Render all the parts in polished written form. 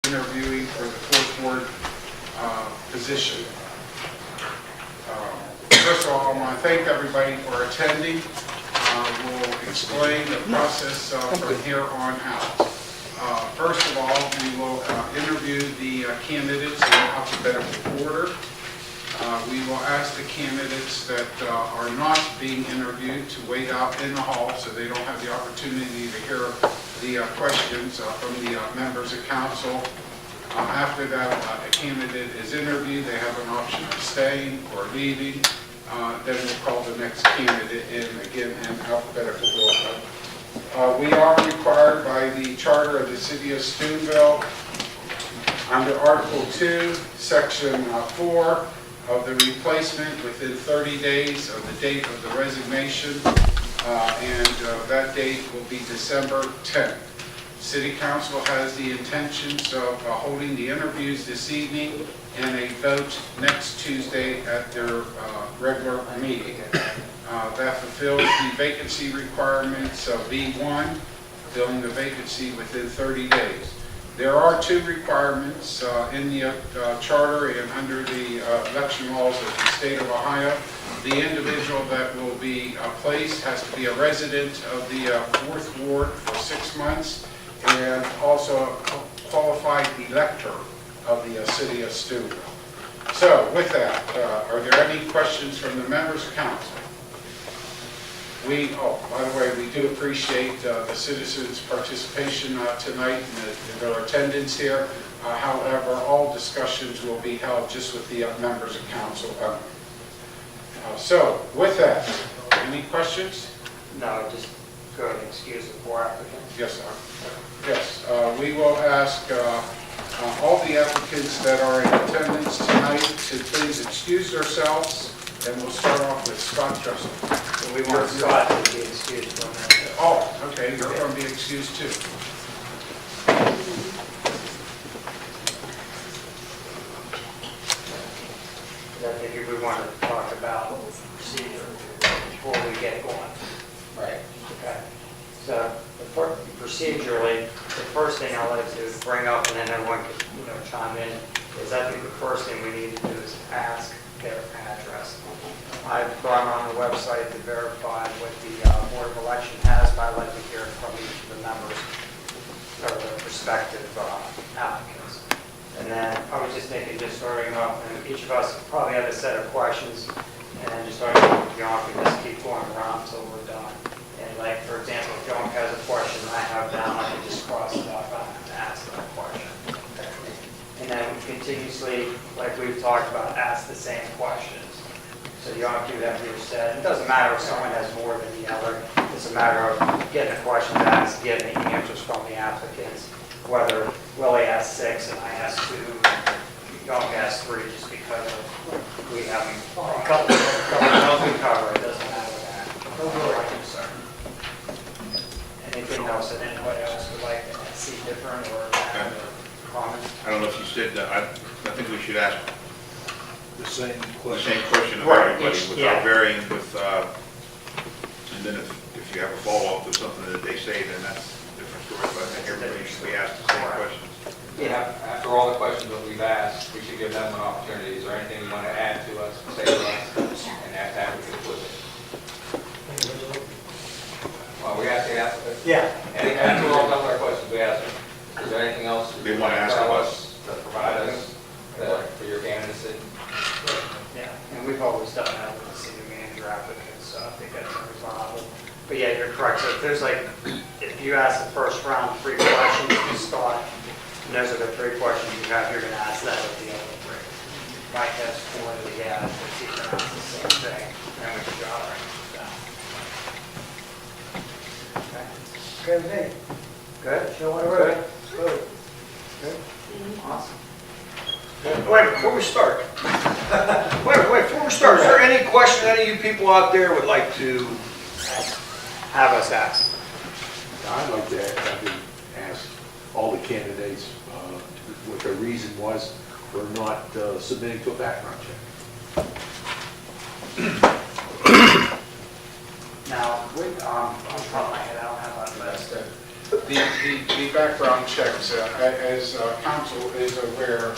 interviewing for the fourth ward position. First of all, I want to thank everybody for attending. We'll explain the process from here on out. First of all, we will interview the candidates in alphabetical order. We will ask the candidates that are not being interviewed to wait out in the hall so they don't have the opportunity to hear the questions from the members of council. After that, a candidate is interviewed, they have an option of staying or leaving. Then we'll call the next candidate in, again, in alphabetical order. We are required by the charter of the city of Steubenville, under Article 2, Section 4, of the replacement within 30 days of the date of the resignation, and that date will be December 10th. City Council has the intentions of holding the interviews this evening and a vote next Tuesday at their regular meeting. That fulfills the vacancy requirements of B1, filling the vacancy within 30 days. There are two requirements in the charter and under the election laws of the state of Ohio. The individual that will be placed has to be a resident of the 4th Ward for 6 months and also a qualified elector of the city of Steubenville. So with that, are there any questions from the members of council? By the way, we do appreciate the citizens' participation tonight and their attendance here. However, all discussions will be held just with the members of council. So, with that, any questions? No, just go ahead and excuse the 4 applicants. Yes, sir. Yes, we will ask all the applicants that are in attendance tonight to please excuse themselves, and we'll start off with Scott Justin. So we want Scott to be excused from that. Oh, okay, you're going to be excused too. I think we want to talk about procedure before we get going. Right. Okay. So procedurally, the first thing I'd like to bring up, and then everyone can chime in, is I think the first thing we need to do is ask their address. I've gone on the website to verify what the Board of Election has, but I'd like to hear from each of the members or the prospective applicants. And then I was just thinking, just starting off, and each of us probably have a set of questions, and then just starting off with John, we just keep going around until we're done. And like, for example, if John has a question I have down, I can just cross it off and ask that question. And then we continuously, like we've talked about, ask the same questions. So you don't do that for your set. It doesn't matter if someone has more than the other. It's a matter of getting the questions asked, getting the answers from the applicants. Whether Willie asked 6 and I asked 2, Young asked 3, just because we have a couple of we cover. It doesn't matter that. No real concern. Anything else that anybody else would like to see different or add or comment? I don't know if you said that. I think we should ask The same the question. same question of Right. everybody Yeah. without varying with, and then if you have a follow-up to something that they say, then that's a different story. But I think everybody should be asked the same questions. Yeah. After all the questions that we've asked, we should give them an opportunity. Is there anything you want to add to us, say to us, and after that we can flip it? Well, we asked the applicant. Yeah. And after we're all done with our questions, we asked them, is there anything else They you want to ask tell us. to provide us for your candidacy? Yeah, and we've always done that with the city manager applicants, so I think that's reasonable. But yeah, you're correct. So if there's if you ask the first round 3 questions, you start, and those are the 3 questions you have, you're going to ask that of the other 3. Mike has 4 that he has, but he's going to ask the same thing, and then we can jot it down. Okay. Good with me. Good? Show what Good. Good. Good? Awesome. Wait, before we start, is there any question any of you people out there would like to? Have us ask. I'd like to have you ask all the candidates what their reason was for not submitting to a background check. Now, on top of my head, I don't have that list. The background checks, as council is aware,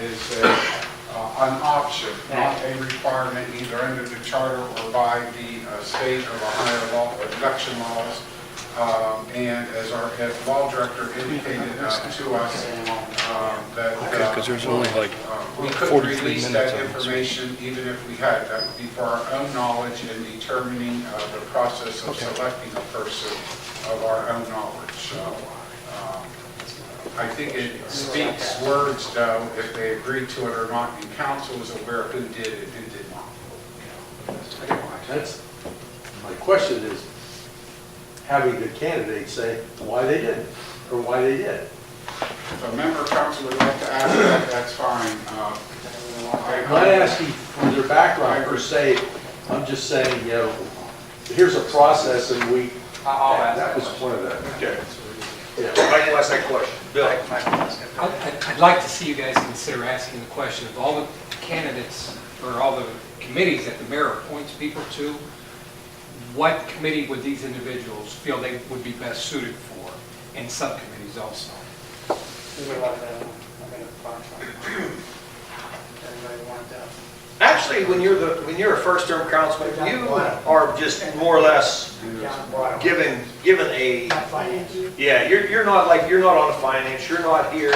is an option, not a requirement either under the charter or by the state of Ohio law, election laws. And as our law director indicated to us, that because there's only like we couldn't 43 release minutes that on this. information even if we had it. That would be for our own knowledge in determining the process of selecting a person of our own knowledge. So, I think it speaks words, though, if they agreed to it or not, and council is aware of who did it and who did not. That's, my question is, having the candidate say why they didn't, or why they did. If a member of council would like to ask that, that's fine. I'm not asking for their background per se, I'm just saying, you know, here's a process and we, I'll ask that that was question. one of them. Okay. Yeah. Michael, ask that question. Bill? I'd like to see you guys consider asking the question of all the candidates or all the committees that the mayor appoints people to, what committee would these individuals feel they would be best suited for, and subcommittees also? Everybody want that? Actually, when you're a first-term councilman, you are just more or less given a, yeah, you're not on the finance, you're not here,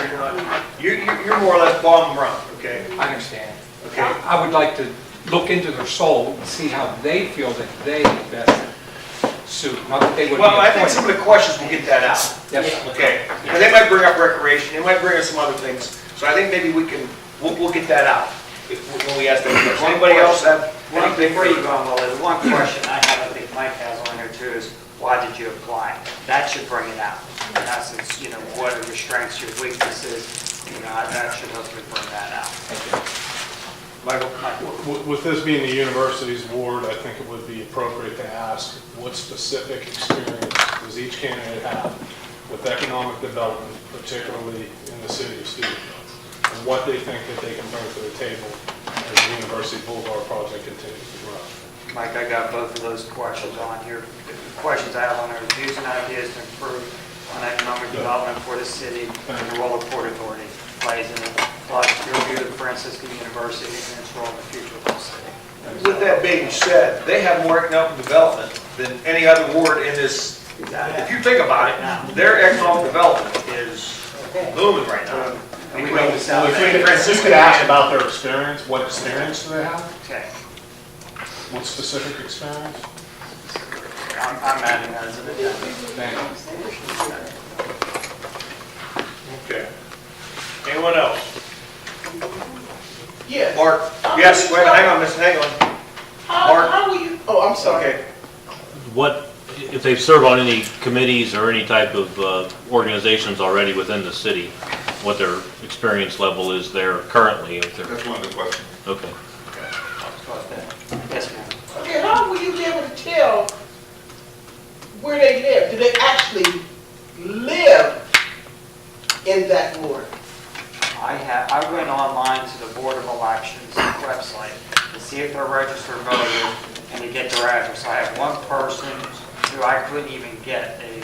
you're more or less bottom rung, okay? I understand. Okay. I would like to look into their soul and see how they feel that they best suit, not that they would be Well, I think some appointed. of the questions will get that out. Yes. Okay, and they might bring up recreation, they might bring up some other things, so I think maybe we'll get that out when we ask them. Anybody else have anything? Before you go on, Willie, the one question I have, I think Mike has on here too, is why did you apply? That should bring it out. In essence, you know, what are your strengths, your weaknesses, you know, that should hopefully bring that out. Michael? With this being the university's ward, I think it would be appropriate to ask what specific experience does each candidate have with economic development, particularly in the city of Steubenville, and what they think that they can bring to the table as the University Boulevard project continues to grow. Mike, I got both of those questions on here. The questions I have on there, views and ideas to improve on economic development for the city and the role the Port Authority plays in it. Plus, your view of Franciscan University and its role in the future of the city. With that being said, they have more economic development than any other ward in this. If you think about it, their economic development is booming right now. Just could ask about their experience, what experience do they have? Okay, What specific experience? I'm adding that as an addendum. Thank you. Okay. Anyone else? Yes. Mark? Yes, wait, hang on, hang on. Mark? How will you, oh, I'm sorry. Okay. What, if they serve on any committees or any type of organizations already within the city, what their experience level is there currently? If they're- That's one of the questions. Okay. Yes, ma'am. Okay, how will you be able to tell where they live? Do they actually live in that ward? I went online to the Board of Elections website to see if they're registered voters and to get their address. I have one person who I couldn't even get a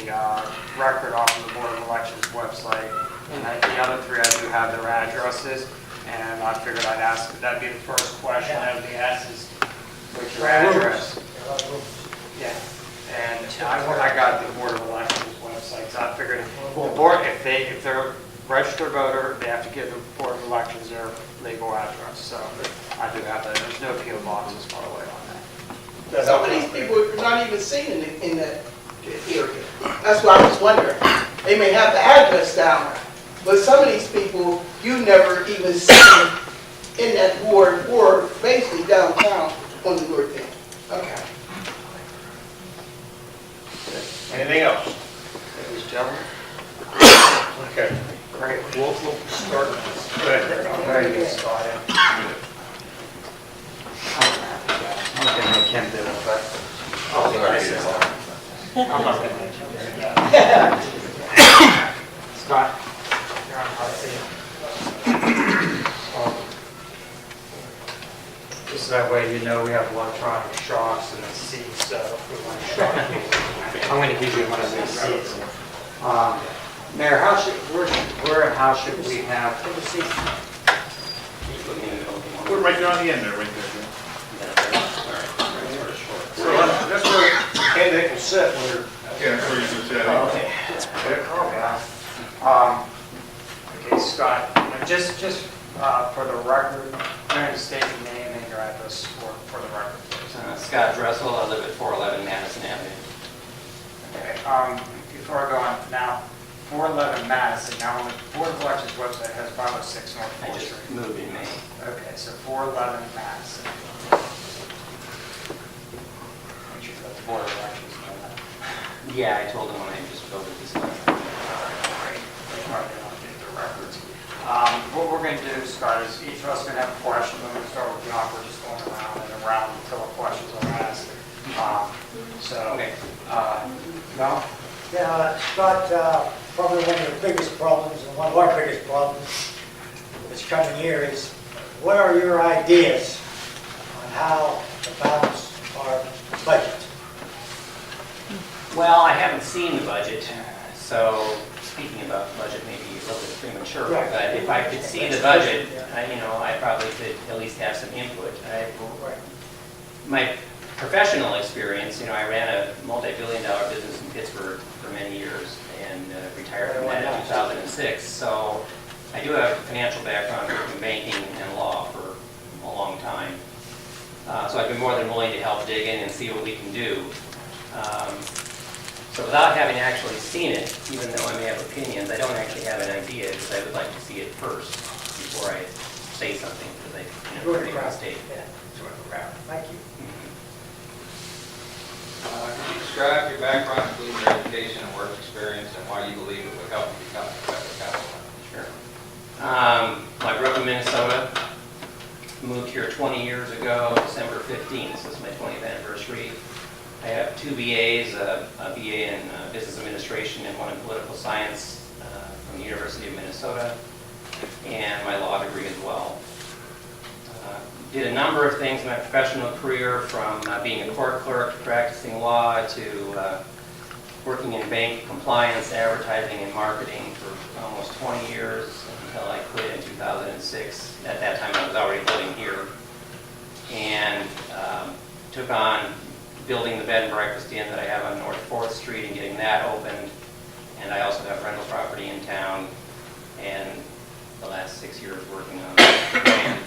record off of the Board of Elections website. And the other three, I do have their addresses, and I figured I'd ask, that'd be the first question I would be asked is, what's your address? Yeah, and I got the Board of Elections website, so I figured the board, if they're registered voter, they have to give the Board of Elections their legal address, so I do have that. There's no PO boxes, by the way, on that. Some of these people are not even seen in that area. That's why I was wondering. They may have the address down, but some of these people you never even see in that ward or basically downtown on the north end. Okay. Anything else? Ladies and gentlemen. Okay. Great. We'll start. Go ahead. I'm ready to get started. I'm not gonna make him do it, but. I'm not gonna make him do it. Scott, you're on hot seat. Just that way you know we have electronic shocks in the seats, so if we want to shock you, I'm gonna give you one of these seats. Mayor, where and how should we have? We're right there on the end there, right there. So that's where the candidate will sit when they're. Yeah, that's where you can sit. Okay. Okay, Scott, just for the record, I'm going to state your name and your address for the record, please. Scott Dressel, I live at 411 Madison Avenue. Okay, before I go on, now, 411 Madison, now on the Board of Elections website has 506 North I 4th just Street. moved in May. Okay, so 411 Madison. Make sure that the Board of Elections know that. Yeah, I told them when I just voted this month. Great. They probably don't get their records. What we're going to do, Scott, is each of us going to have a question. I'm going to start with John. We're just going around and around until the questions are asked. Okay. No? Yeah, Scott, probably one of the biggest problems, and one of our biggest problems this coming year is, what are your ideas on how to balance our budget? Well, I haven't seen the budget, so speaking about the budget may be a little bit premature. Right. But if I could see the budget, I probably could at least have some input. My professional experience, I ran a multi-billion-dollar business in Pittsburgh for many years and retired from that in 2006. So I do have a financial background in banking and law for a long time. So I've been more than willing to help dig in and see what we can do. So without having actually seen it, even though I may have opinions, I don't actually have an idea because I would like to see it first before I say something because I make a mistake. Thank you. Could you describe your background, including your education and work experience, and why you believe it would help you become a effective councilman? Sure. I grew up in Minnesota, moved here 20 years ago, December 15th, so it's my 20th anniversary. I have 2 BAs, a BA in Business Administration and one in Political Science from the University of Minnesota, and my law degree as well. Did a number of things in my professional career, from being a court clerk, practicing law, to working in bank compliance, advertising, and marketing for almost 20 years until I quit in 2006. At that time, I was already living here, and took on building the bed and breakfast inn that I have on North 4th Street and getting that opened. And I also have rental property in town, and the last 6 years working on land.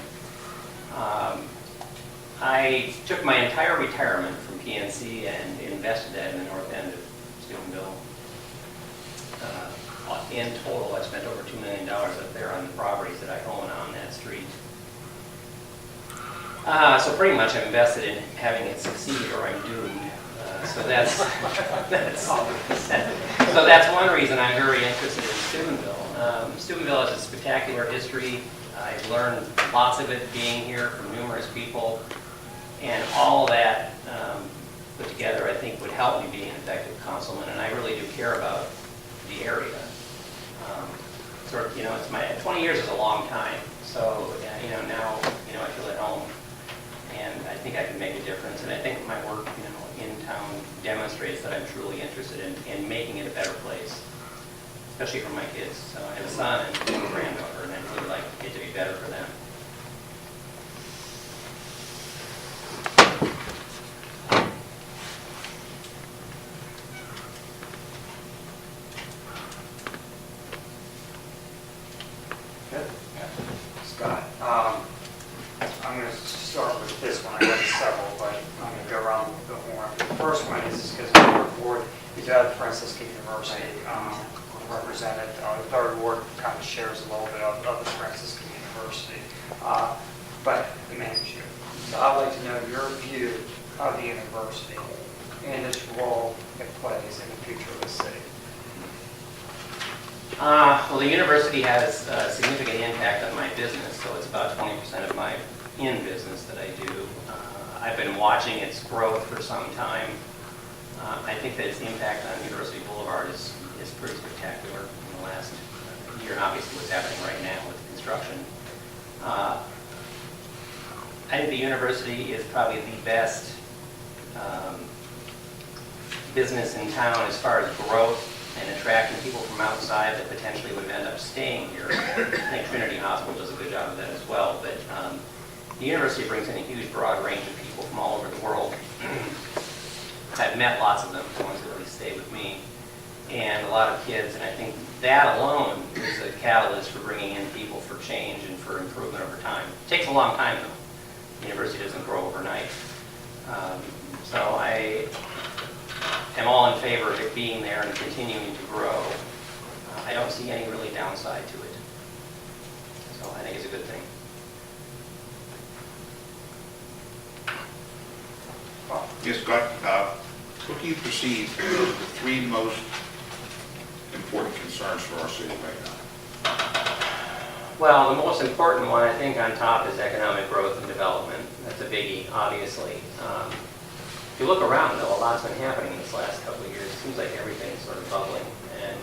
I took my entire retirement from PNC and invested that in the north end of Steubenville. In total, I spent over $2 million up there on the properties that I own on that street. So pretty much I'm invested in having it succeed or I'm doomed. So that's one reason I'm very interested in Steubenville. Steubenville has a spectacular history. I've learned lots of it being here from numerous people, and all of that put together I think would help me be an effective councilman, and I really do care about the area. It's my 20 years is a long time, so now I feel at home, and I think I can make a difference, and I think my work in town demonstrates that I'm truly interested in making it a better place, especially for my kids. So I have a son and a granddaughter, and I'd really like it to be better for them. Scott, I'm going to start with this one. I have several, but I'm going to go around the horn. The first one is because our board is at Franciscan University represented. The third ward kind of shares a little bit of the Franciscan University, but the manager. So I'd like to know your view of the university and its role it plays in the future of the city. Well, the university has a significant impact on my business, so it's about 20% of my in-business that I do. I've been watching its growth for some time. I think that its impact on University Boulevard is pretty spectacular in the last year, and obviously what's happening right now with construction. I think the university is probably the best business in town as far as growth and attracting people from outside that potentially would end up staying here. I think Trinity Hospital does a good job of that as well, but the university brings in a huge broad range of people from all over the world. I've met lots of them, the ones that really stay with me, and a lot of kids, and I think that alone is a catalyst for bringing in people for change and for improvement over time. It takes a long time though. The university doesn't grow overnight. So I am all in favor of it being there and continuing to grow. I don't see any really downside to it. So I think it's a good thing. Yes, Scott, what do you perceive as the three most important concerns for our city right now? Well, the most important one, I think, on top is economic growth and development. That's a biggie, obviously. If you look around, though, a lot's been happening this last couple of years. It seems like everything's sort of bubbling. And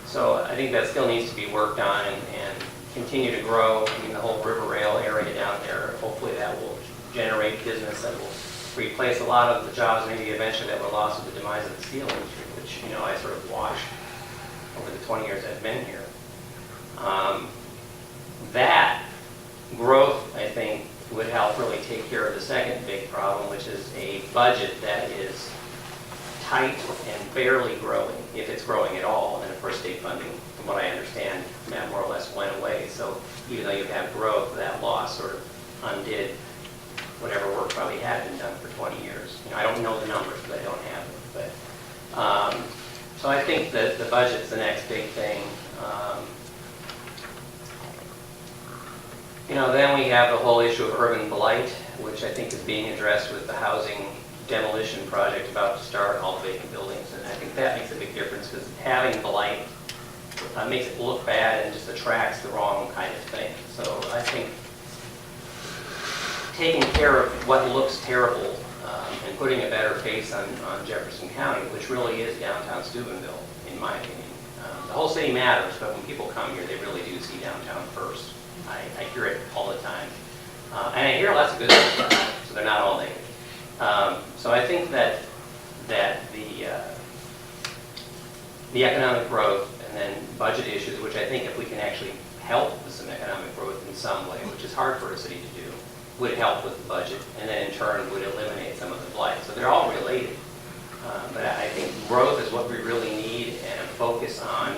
so I think that still needs to be worked on and continue to grow. I mean, the whole River Rail area down there, hopefully that will generate business that will replace a lot of the jobs maybe eventually that were lost with the demise of the steel industry, which, you know, I sort of watched over the 20 years I've been here. That growth, I think, would help really take care of the second big problem, which is a budget that is tight and barely growing, if it's growing at all. And of course, state funding, from what I understand, that more or less went away. So even though you have growth, that loss sort of undid whatever work probably had been done for 20 years. You know, I don't know the numbers, but I don't have them. But so I think that the budget's the next big thing. You know, then we have the whole issue of urban blight, which I think is being addressed with the housing demolition project about to start, all the vacant buildings. And I think that makes a big difference because having blight makes it look bad and just attracts the wrong kind of thing. So I think taking care of what looks terrible and putting a better face on Jefferson County, which really is downtown Steubenville, in my opinion. The whole city matters, but when people come here, they really do see downtown first. I hear it all the time. And I hear lots of good things, so they're not all negative. So I think that the economic growth and then budget issues, which I think if we can actually help with some economic growth in some way, which is hard for a city to do, would help with the budget, and then in turn would eliminate some of the blight. So they're all related. But I think growth is what we really need, and a focus on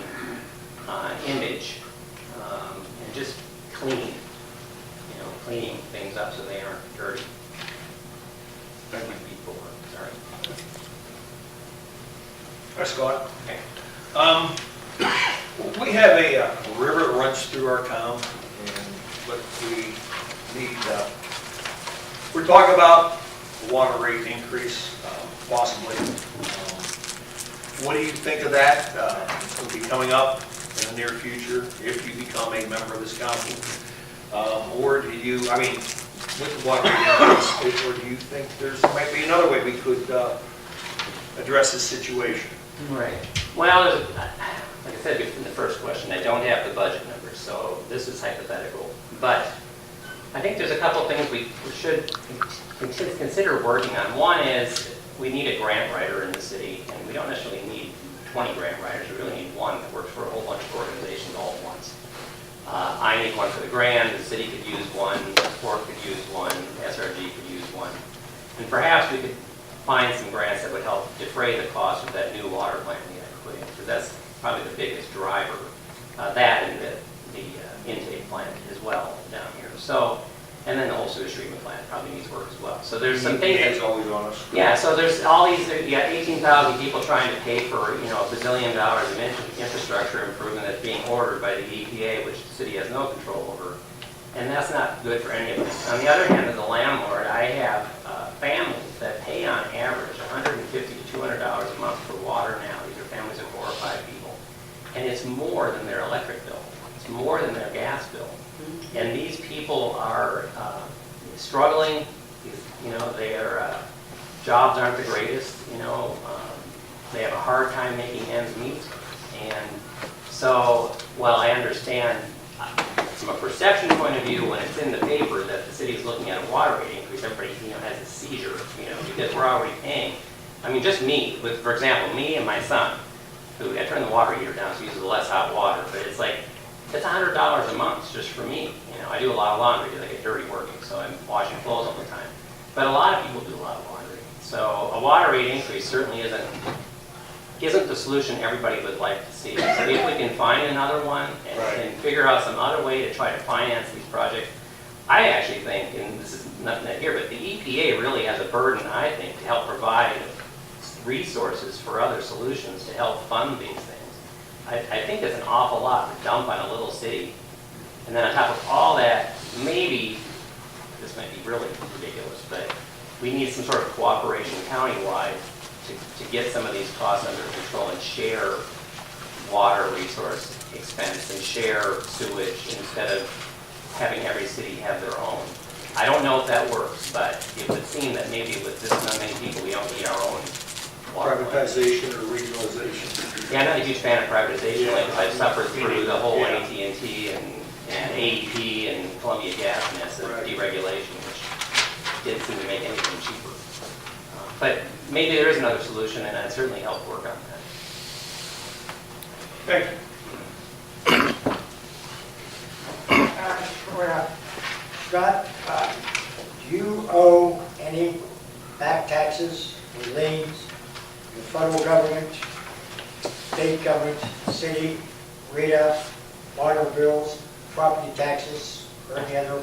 image and just cleaning things up so they aren't dirty. Thank you. People, sorry. Hi, Scott. Okay. We have a river that runs through our town, but we need, we're talking about water rate increase, possibly. What do you think of that? Will be coming up in the near future if you become a member of this council? Or do you, I mean, with the water rate increase, or do you think there might be another way we could address this situation? Right. Well, like I said in the first question, I don't have the budget numbers, so this is hypothetical. But I think there's a couple things we should consider working on. One is we need a grant writer in the city, and we don't necessarily need 20 grant writers. We really need one that works for a whole bunch of organizations all at once. I need one for the grant, the city could use one, Sport could use one, SRG could use one. And perhaps we could find some grants that would help defray the cost of that new water plant we have to put in, because that's probably the biggest driver. That and the intake plant as well down here. So, and then the whole sewage treatment plant probably needs work as well. So there's some things EPA's always on us. yeah, so there's all these, you got 18,000 people trying to pay for, you know, $1 bazillion of infrastructure improvement that's being ordered by the EPA, which the city has no control over. And that's not good for any of us. On the other hand, as a landlord, I have families that pay on average $150 to $200 a month for water now. These are families of 4 or 5 people. And it's more than their electric bill. It's more than their gas bill. And these people are struggling. You know, their jobs aren't the greatest. You know, they have a hard time making ends meet. And so, while I understand from a perception point of view, when it's in the paper that the city is looking at a water rate increase, everybody, you know, has a seizure, you know, because we're already paying. I mean, just me, for example, me and my son, food. I turned the water heater down, so it uses less hot water, but it's like, it's $100 a month just for me. You know, I do a lot of laundry because I get dirty working, so I'm washing clothes all the time. But a lot of people do a lot of laundry. So a water rate increase certainly isn't the solution everybody would like to see. So if we can find another one and figure out some other way to try to finance these projects, I actually think, and this is nothing that here, but the EPA really has a burden, I think, to help provide resources for other solutions to help fund these things. I think it's an awful lot to dump on a little city. And then on top of all that, maybe, this might be really ridiculous, but we need some sort of cooperation countywide to get some of these costs under control and share water resource expense and share sewage instead of having every city have their own. I don't know if that works, but it would seem that maybe with this many people, we don't need our own water plant. Privatization or regionalization. Yeah, I'm not a huge fan of privatization, Yeah. because I've suffered through the whole Yeah. AT&T and AEP and Columbia Gas mess of Right. deregulation, which didn't seem to make anything cheaper. But maybe there is another solution, and I'd certainly help work on that. Thank you. Scott, do you owe any back taxes or liens to the federal government, state government, city, RETA, water bills, property taxes, or any other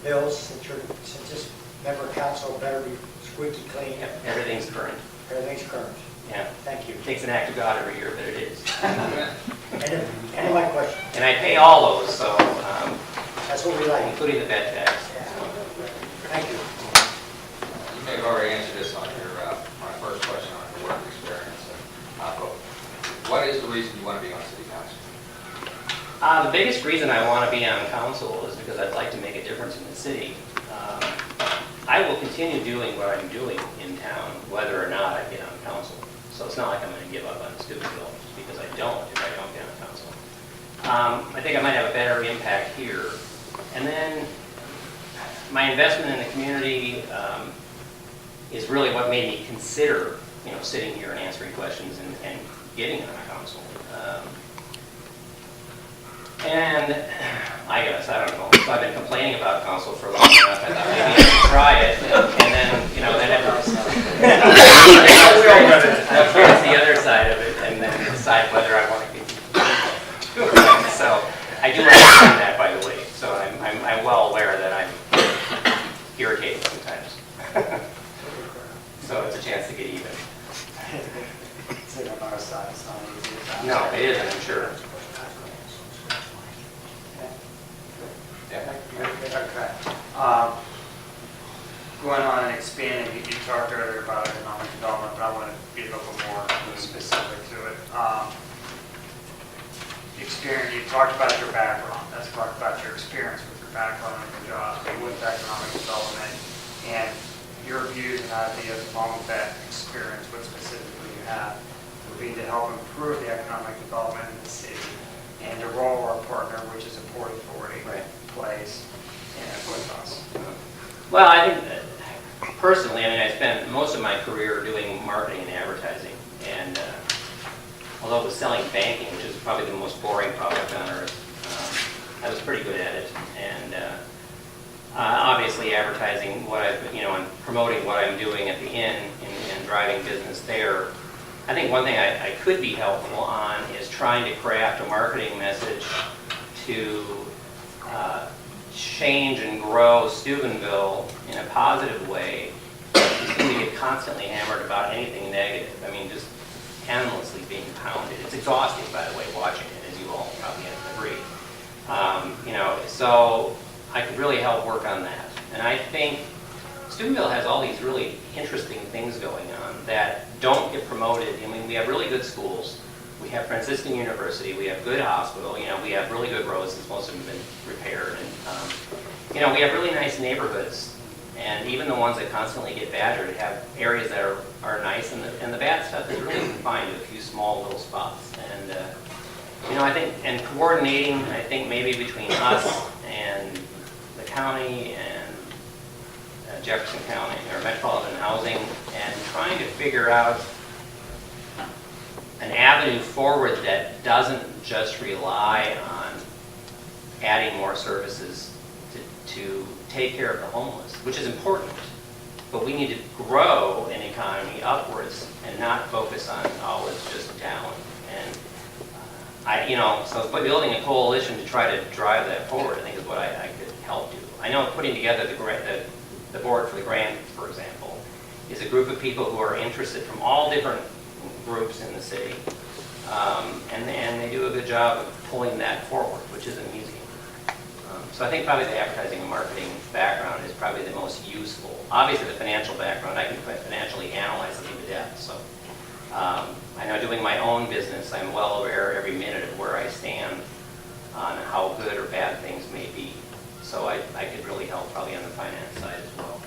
bills that you're, since this member council better be squeaky clean? Yep, everything's current. Everything's current. Yeah, Thank you. it takes an act of God every year, but it is. End of my question. And I pay all those, so, That's what we like. including the bed tax. Thank you. You may have already answered this on your, my first question on your work experience. But what is the reason you want to be on city council? The biggest reason I want to be on council is because I'd like to make a difference in the city. I will continue doing what I'm doing in town, whether or not I get on council. So it's not like I'm going to give up on Steubenville, because I don't if I don't get on council. I think I might have a better impact here. And then my investment in the community is really what made me consider, sitting here and answering questions and getting on council. And I guess, I don't know, so I've been complaining about council for long enough, I thought maybe I should try it, and then, that's the other side of it, and then decide whether I want to continue. So, I do understand that, by the way, so I'm well aware that I'm irritated sometimes. So it's a chance to get even. No, it isn't, I'm sure. Okay. Going on and expanding, you talked earlier about economic development, but I want to be a little more specific to it. Experience, you talked about your background, let's talk about your experience with your background and your job with economic development and your views and ideas along with that experience, what specifically you have, would be to help improve the economic development in the city and the role our partner, which is a Port Authority, plays with us. Well, I think that personally, I spent most of my career doing marketing and advertising, and although it was selling banking, which is probably the most boring product on earth, I was pretty good at it. And obviously, advertising and promoting what I'm doing at the inn and driving business there. I think one thing I could be helpful on is trying to craft a marketing message to change and grow Steubenville in a positive way. You seem to get constantly hammered about anything negative. Just endlessly being pounded. It's exhausting, by the way, watching it, as you all probably agree. So I could really help work on that. And I think Steubenville has all these really interesting things going on that don't get promoted. We have really good schools. We have Franciscan University, we have good hospital, we have really good roads, since most of them have been repaired. And, we have really nice neighborhoods. And even the ones that constantly get badgered have areas that are nice, and the bad stuff is really confined to a few small little spots. And, I think, and coordinating, I think maybe between us and the county and Jefferson County, or Metropolitan Housing, and trying to figure out an avenue forward that doesn't just rely on adding more services to take care of the homeless, which is important. But we need to grow an economy upwards and not focus on, oh, it's just down. And so by building a coalition to try to drive that forward, I think is what I could help do. I know putting together the board for the grant, for example, is a group of people who are interested from all different groups in the city. And they do a good job of pulling that forward, which is amusing. So I think probably the advertising and marketing background is probably the most useful. Obviously the financial background, I can financially analyze something to death. So I know doing my own business, I'm well aware every minute of where I stand on how good or bad things may be. So I could really help probably on the finance side as well.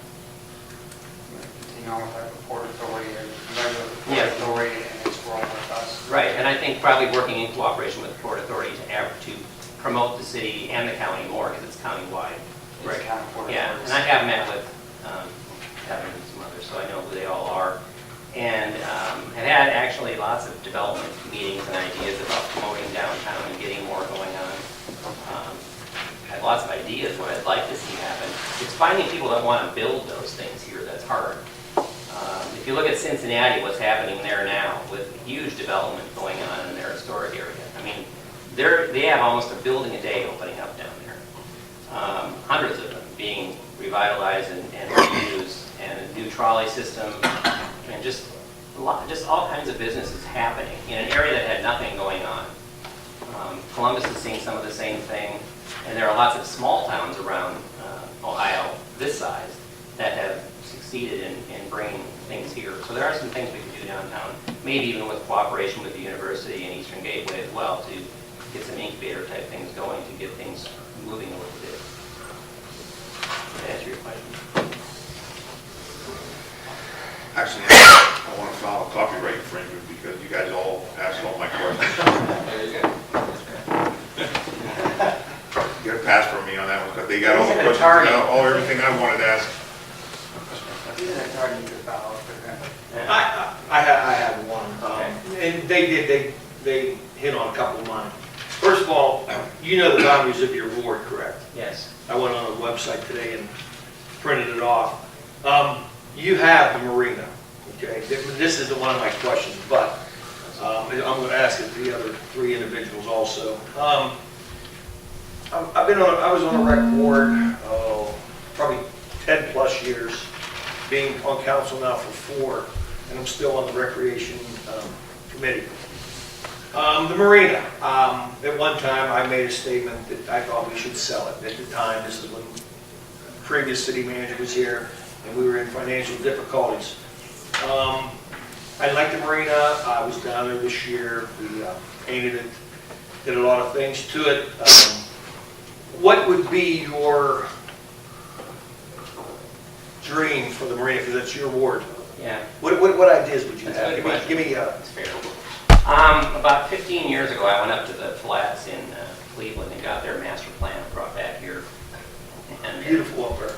You know, with the Port Authority and member of the Port Yes. Authority and its role with us. Right, and I think probably working in cooperation with the Port Authority to promote the city and the county more, because it's countywide. Right, County Port Yeah, Authority. and I have met with Kevin and some others, so I know who they all are. And have had actually lots of development meetings and ideas about promoting downtown and getting more going on. Had lots of ideas what I'd like to see happen. It's finding people that want to build those things here that's hard. If you look at Cincinnati, what's happening there now with huge development going on in their historic area. I mean, they have almost a building a day opening up down there. Hundreds of them being revitalized and reused, and a new trolley system, and just all kinds of businesses happening in an area that had nothing going on. Columbus is seeing some of the same thing, and there are lots of small towns around Ohio this size that have succeeded in bringing things here. So there are some things we can do downtown, maybe even with cooperation with the university and Eastern Gateway as well, to get some incubator type things going to get things moving a little bit. To answer your question. Actually, I want to file a copyright infringement because you guys all asked all my questions. There you go. You got a pass from me on that one, because they got all the He's an questions, attorney. everything I wanted to ask. He's an attorney to follow up with that. I have one, and they hit on a couple of mine. First of all, you know the boundaries of your ward, correct? Yes. I went on a website today and printed it off. You have the marina, okay? This isn't one of my questions, but I'm going to ask it to the other three individuals also. I was on a rec board, probably 10 plus years, being on council now for 4, and I'm still on the recreation committee. The marina, at one time I made a statement that I thought we should sell it. At the time, this is when the previous city manager was here and we were in financial difficulties. I like the marina. I was down there this year. We painted it, did a lot of things to it. What would be your dream for the marina? Because that's your ward. Yeah. What ideas would you That's a have? good question. Give me It's fair. About 15 years ago, I went up to the flats in Cleveland and got their master plan brought back here. And, beautiful up there.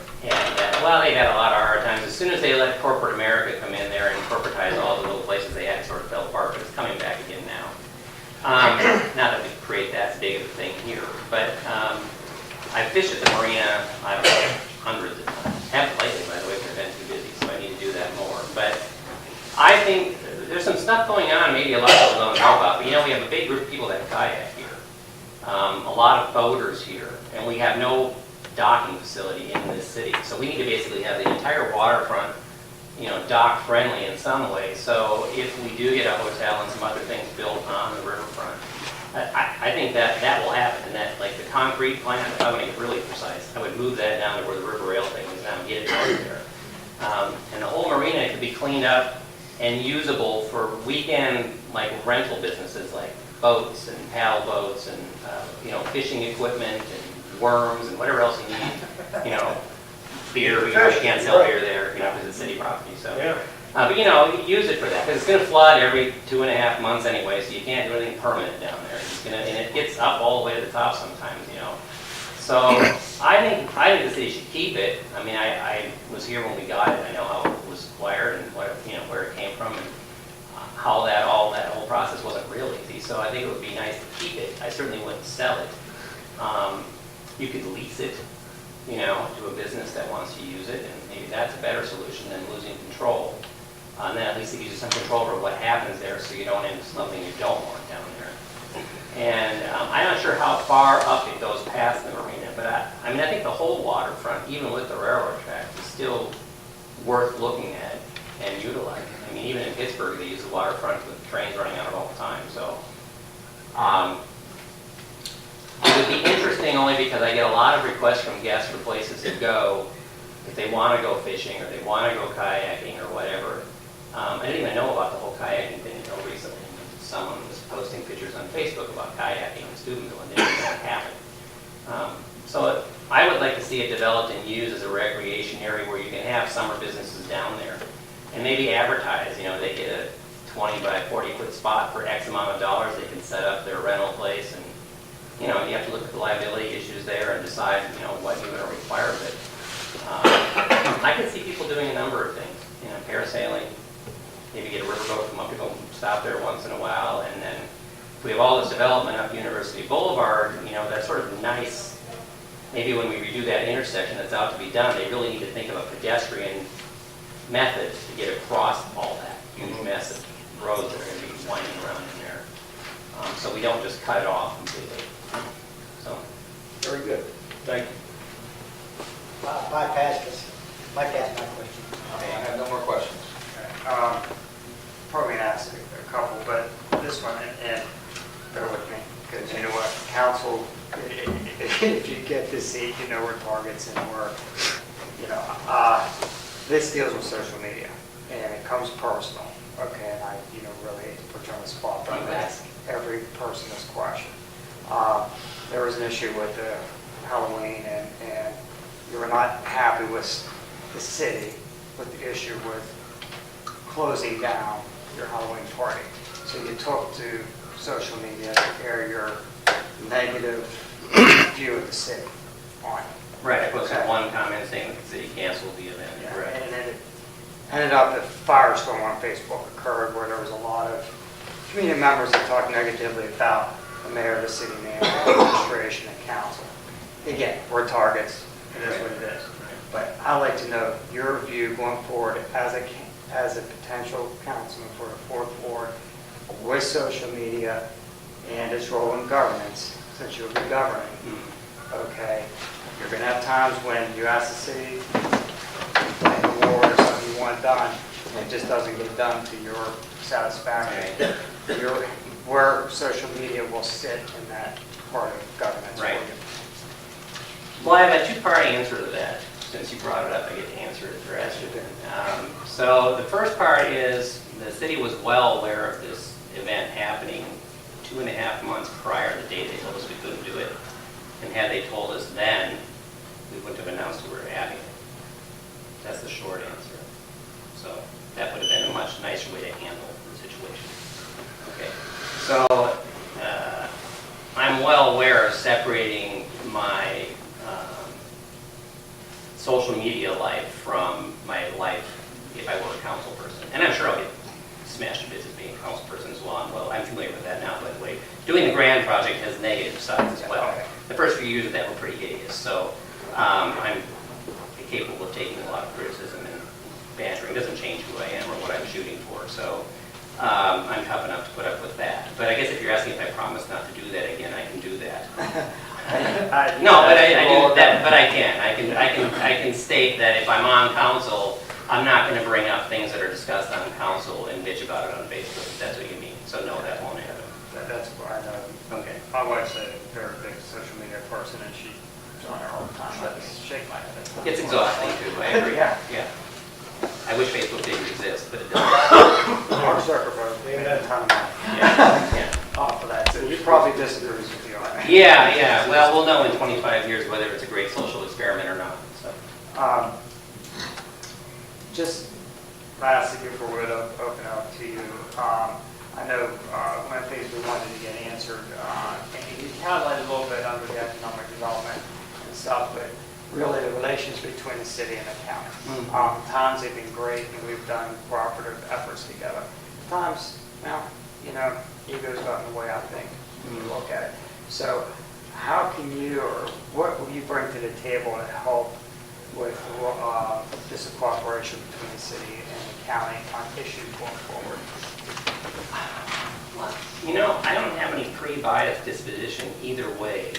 well, they had a lot of hard times. As soon as they let corporate America come in there and corporatize all the little places they had, sort of fell apart, but it's coming back again now. Not that we create that big of a thing here, but I fish at the marina, I don't know, hundreds of times. Haven't lately, by the way, because I've been too busy, so I need to do that more. But I think there's some stuff going on maybe a lot of people don't know about, but we have a big group of people that kayak here. A lot of boaters here, and we have no docking facility in this city. So we need to basically have the entire waterfront, dock friendly in some way. So if we do get a hotel and some other things built on the riverfront, I think that will happen. And that, like the concrete plant, if I want to get really precise, I would move that down to where the river rail thing is now and get it over there. And the whole marina could be cleaned up and usable for weekend rental businesses like boats and paddle boats and fishing equipment and worms and whatever else you need. Beer, we can't sell beer there, because it's city property. So, Yeah. but use it for that because it's going to flood every 2.5 months anyway, so you can't do anything permanent down there. And it gets up all the way to the top sometimes. So I think the city should keep it. I mean, I was here when we got it. I know how it was acquired and where it came from and how that whole process wasn't real easy. So I think it would be nice to keep it. I certainly wouldn't sell it. You could lease it, you know, to a business that wants to use it, and maybe that's a better solution than losing control. And then at least it gives you some control over what happens there, so you don't end up something you don't want down there. And I'm not sure how far up it goes past the marina, but I mean, I think the whole waterfront, even with the railroad track, is still worth looking at and utilizing. I mean, even in Pittsburgh, they use the waterfront with trains running on it all the time, so. It would be interesting only because I get a lot of requests from guests for places to go if they want to go fishing or they want to go kayaking or whatever. I didn't even know about the whole kayaking thing until recently. Someone was posting pictures on Facebook about kayaking in Steubenville and didn't know that happened. So I would like to see it developed and used as a recreation area where you can have summer businesses down there and maybe advertise, you know, they get a 20 by 40 foot spot for X amount of dollars, they can set up their rental place, and you know, you have to look at the liability issues there and decide, you know, what you're going to require of it. I can see people doing a number of things, you know, parasailing, maybe get a riverboat from up to go stop there once in a while, and then if we have all this development up University Boulevard, you know, that's sort of nice. Maybe when we redo that intersection that's out to be done, they really need to think of a pedestrian method to get across all that huge mess of roads that are going to be winding around in there. So we don't just cut it off completely. So. Very good. Thank you. Bypass this. Bypass my question. Okay, I have no more questions. Probably ask a couple, but this one, and bear with me, because you know what, council, if you get this seat, you know where targets and where, you know, this deals with social media, and it comes personal, okay, and I, you know, really hate to put you on the spot, but I'm gonna ask every person this question. There was an issue with Halloween, and you were not happy with the city with the issue with closing down your Halloween party. So you took to social media to air your negative view of the city on it. Right, I posted one comment saying that the city canceled the event. Yeah, Correct. and then it ended up that firestorm on Facebook occurred where there was a lot of community members that talked negatively about the mayor, the city manager, administration, and council. Again, we're targets, it is what it is. But I'd like to know your view going forward as a potential councilman for the fourth ward with social media and its role in governance, since you'll be governing. Okay, you're going to have times when you ask the city to plan a ward or something you want done, and it just doesn't get done to your satisfaction. Where social media will sit in that part of governance. Right. Well, I have a two-part answer to that. Since you brought it up, I get to answer it the rest of it. So the first part is the city was well aware of this event happening 2.5 months prior to the date they told us we couldn't do it. And had they told us then, we wouldn't have announced we were having it. That's the short answer. So that would have been a much nicer way to handle the situation. Okay. So I'm well aware of separating my social media life from my life if I were a council person. And I'm sure I'll get smashed to bits as being a council person as well. I'm familiar with that now, by the way. Doing the Grand project has negative sides as well. The first few years of that were pretty hideous, so I'm capable of taking a lot of criticism and bantering. It doesn't change who I am or what I'm shooting for, so I'm tough enough to put up with that. But I guess if you're asking if I promise not to do that again, I can do that. No, but I do that. But I can state that if I'm on council, I'm not going to bring up things that are discussed on council and bitch about it on Facebook. If that's what you mean. So no, that won't happen. That's what I know. Okay. My wife's a very big social media person, and she's on there all the time. I shake my head. It's exhausting too. I agree. Yeah. Yeah. I wish Facebook didn't exist, but it does. Mark Zuckerberg made a ton of money Yeah. off of that. So he probably disagrees with you on that. Yeah. Well, we'll know in 25 years whether it's a great social experiment or not. So. Just lastly, before we open up to you, I know one of the things we wanted to get answered, and you highlighted a little bit under the economic development and stuff, but really the relations between the city and the county. Times they've been great, and we've done cooperative efforts together. Times Now, ego's gotten in the way, I think, when you look at it. So how can you, or what will you bring to the table to help with this cooperation between the city and the county on issues going forward? I don't have any pre-biased disposition either way.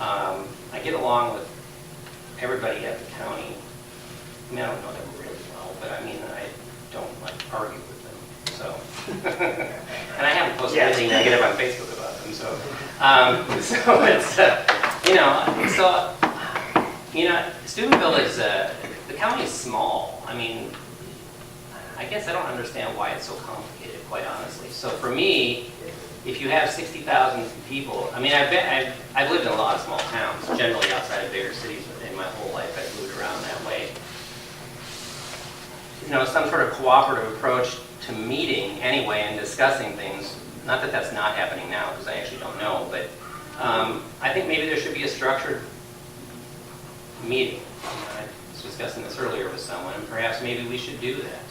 I get along with everybody at the county. I mean, I don't know them really well, but I mean, I don't argue with them, so. And I haven't posted anything negative on Facebook about them, so. So it's, Steubenville is, the county is small. I mean, I guess I don't understand why it's so complicated, quite honestly. So for me, if you have 60,000 people, I mean, I've lived in a lot of small towns, generally outside of bigger cities in my whole life. I've moved around that way. Some sort of cooperative approach to meeting anyway and discussing things, not that that's not happening now, because I actually don't know, but I think maybe there should be a structured meeting. I was discussing this earlier with someone, and perhaps maybe we should do that.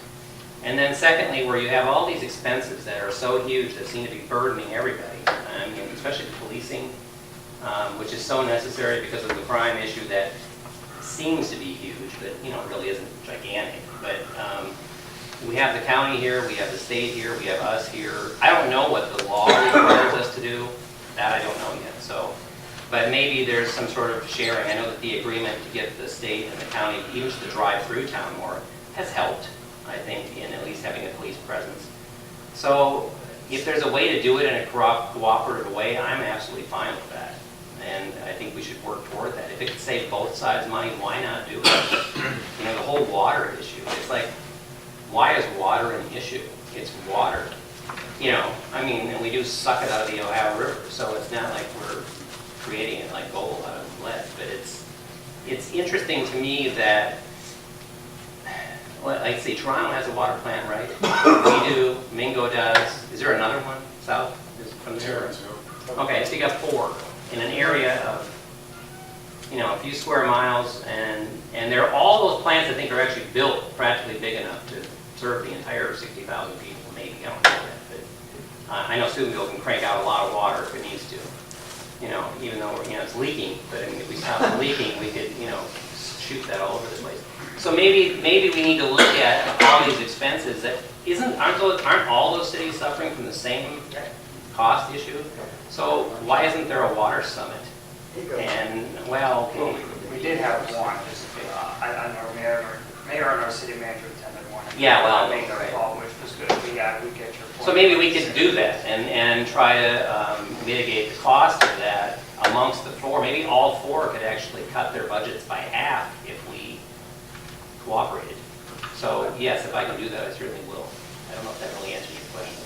And then secondly, where you have all these expenses that are so huge that seem to be burdening everybody, I mean, especially policing, which is so necessary because of the crime issue that seems to be huge, but really isn't gigantic. But we have the county here, we have the state here, we have us here. I don't know what the law requires us to do. That I don't know yet. So, but maybe there's some sort of sharing. I know that the agreement to get the state and the county, even to drive through town more, has helped, I think, in at least having a police presence. So if there's a way to do it in a cooperative way, I'm absolutely fine with that. And I think we should work toward that. If it could save both sides money, why not do it? The whole water issue. It's like, why is water an issue? It's water. I mean, and we do suck it out of the Ohio River, so it's not like we're creating it like gold out of lead. But it's interesting to me that, like, say, Toronto has a water plant, right? We do. Mingo does. Is there another one south? Is from there? Okay, so you got 4 in an area of, a few square miles, and they're all those plants I think are actually built practically big enough to serve the entire 60,000 people. Maybe I don't know that, but I know Steubenville can crank out a lot of water if it needs to. Even though it's leaking, but I mean, if we stop the leaking, we could shoot that all over the place. So maybe we need to look at all these expenses that aren't all those cities suffering from the same cost issue? So why isn't there a water summit? And we did have one. I don't know, mayor and our city manager attended one. Yeah, well, I made no fault, which was good. We get your point. So maybe we could do that and try to mitigate the cost of that amongst the 4. Maybe all 4 could actually cut their budgets by half if we cooperated. So yes, if I can do that, I certainly will. I don't know if that really answers your question.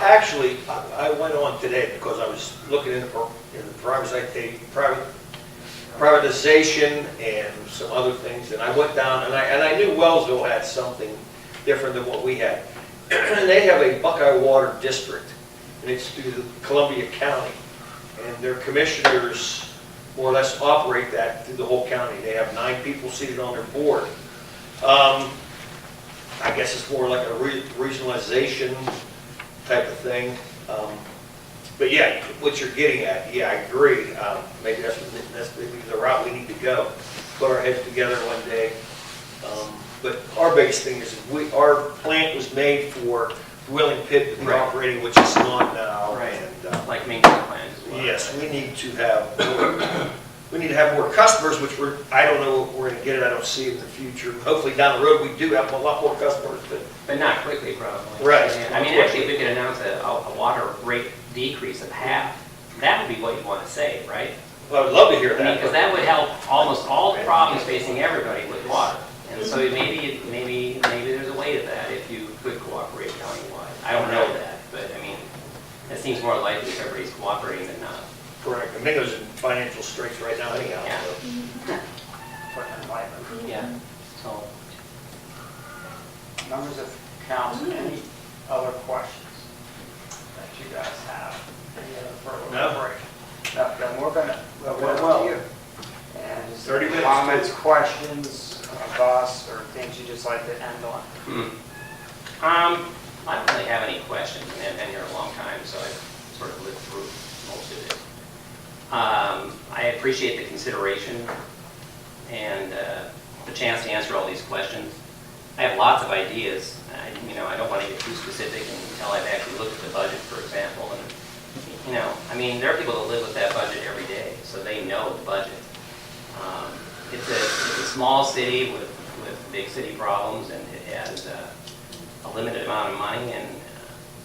Actually, I went on today because I was looking in the privatization and some other things, and I went down, and I knew Wellsville had something different than what we had. And they have a Buckeye Water District, and it's through Columbia County, and their commissioners more or less operate that through the whole county. They have 9 people seated on their board. I guess it's more like a regionalization type of thing. But yeah, what you're getting at, yeah, I agree. Maybe that's the route we need to go. Put our heads together one day. But our biggest thing is our plant was made for Willing Pit to be operating, which is not now. Right. And, like maintenance plans as well. yes, we need to have more customers, which I don't know if we're going to get it. I don't see it in the future. Hopefully down the road we do have a lot more customers. But not quickly, probably. Right. I mean, actually, if we could announce a water rate decrease of half, that would be what you want to say, right? Well, I would love to hear that. Because that would help almost all the problems facing everybody with water. And so maybe there's a way to that if you could cooperate countywide. I don't know that, but I mean, it seems more likely if everybody's cooperating than not. Correct. I mean, there's financial straits right now anyhow. Yeah. So. Yeah. So, Members of council, any other questions that you guys have? Any other further? No. Then we're going to, you. And just 30 minutes. comments, questions of us, or things you just like to end on? I don't really have any questions. I mean, I've been here a long time, so I've sort of lived through most of it. I appreciate the consideration and the chance to answer all these questions. I have lots of ideas. I don't want to get too specific until I've actually looked at the budget, for example. And I mean, there are people that live with that budget every day, so they know the budget. It's a small city with big city problems, and it has a limited amount of money. And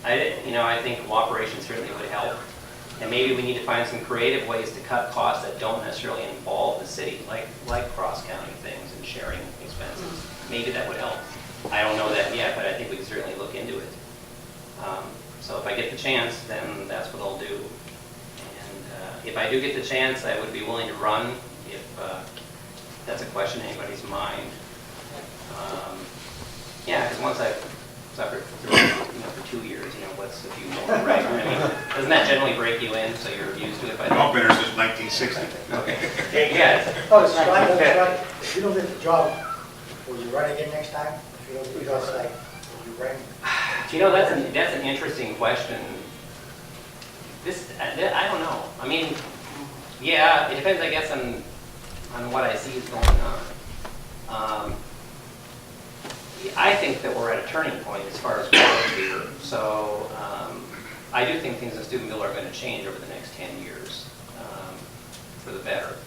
I think cooperation certainly would help. And maybe we need to find some creative ways to cut costs that don't necessarily involve the city, like cross-counting things and sharing expenses. Maybe that would help. I don't know that yet, but I think we can certainly look into it. So if I get the chance, then that's what I'll do. And if I do get the chance, I would be willing to run if that's a question in anybody's mind. Yeah, because once I've suffered through for 2 years, what's a few more, right? I mean, doesn't that generally break you in, so you're used to it by then? I've been here since 1960. Okay. Yeah. Oh, it's right, if you don't get the job, will you run again next time? If you don't get the job, like, will you run? That's an interesting question. I don't know. I mean, yeah, it depends, I guess, on what I see is going on. I think that we're at a turning point as far as growth here. So I do think things in Steubenville are going to change over the next 10 years for the better.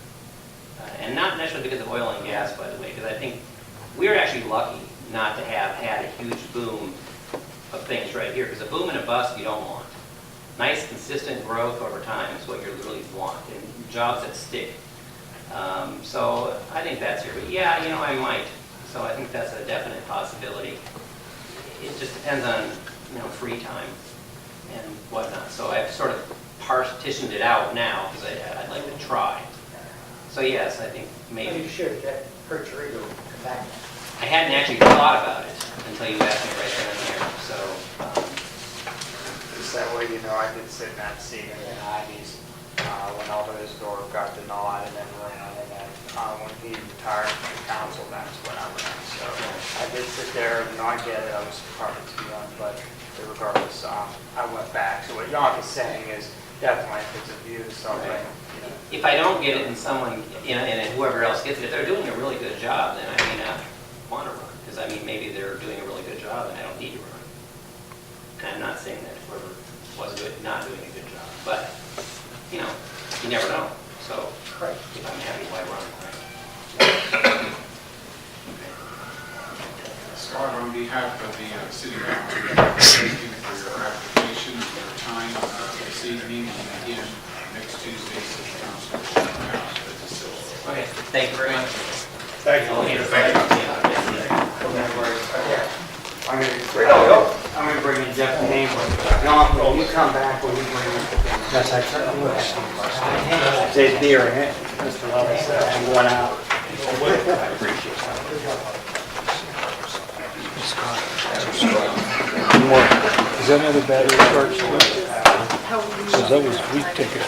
And not necessarily because of oil and gas, by the way, because I think we're actually lucky not to have had a huge boom of things right here, because a boom and a bust you don't want. Nice, consistent growth over time is what you really want, and jobs that stick. So I think that's here. But yeah, I might. So I think that's a definite possibility. It just depends on, free time and whatnot. So I've sort of partitioned it out now because I'd like to try. So yes, I think maybe. You should, that hurts your ego to come back. I hadn't actually thought about it until you asked me right then and there. So Just that way, I did sit in that seat in the 90s when Aldo Isidore got the nod and then ran. And then when he retired from the council, that's when I ran. So I did sit there and not get it. I was probably too young, but regardless, I went back. So what Yank is saying is definitely if it's a view to something. if I don't get it and someone, and whoever else gets it, if they're doing a really good job, then I may not want to run. Because maybe they're doing a really good job and I don't need to run. And I'm not saying that whoever was not doing a good job. But, you never know. So if I'm happy, why run? Scott, on behalf of the city council, thank you for your application, your time this evening, and again, next Tuesday, city council will Okay, thank you very much. Thank you. I'm going to bring in Jeff Name. John, when you come back, will you bring in? Yes, I certainly will. Say beer, Mr. Levis, I'm going out. I appreciate Is that another battery charge? Because that was weak ticket.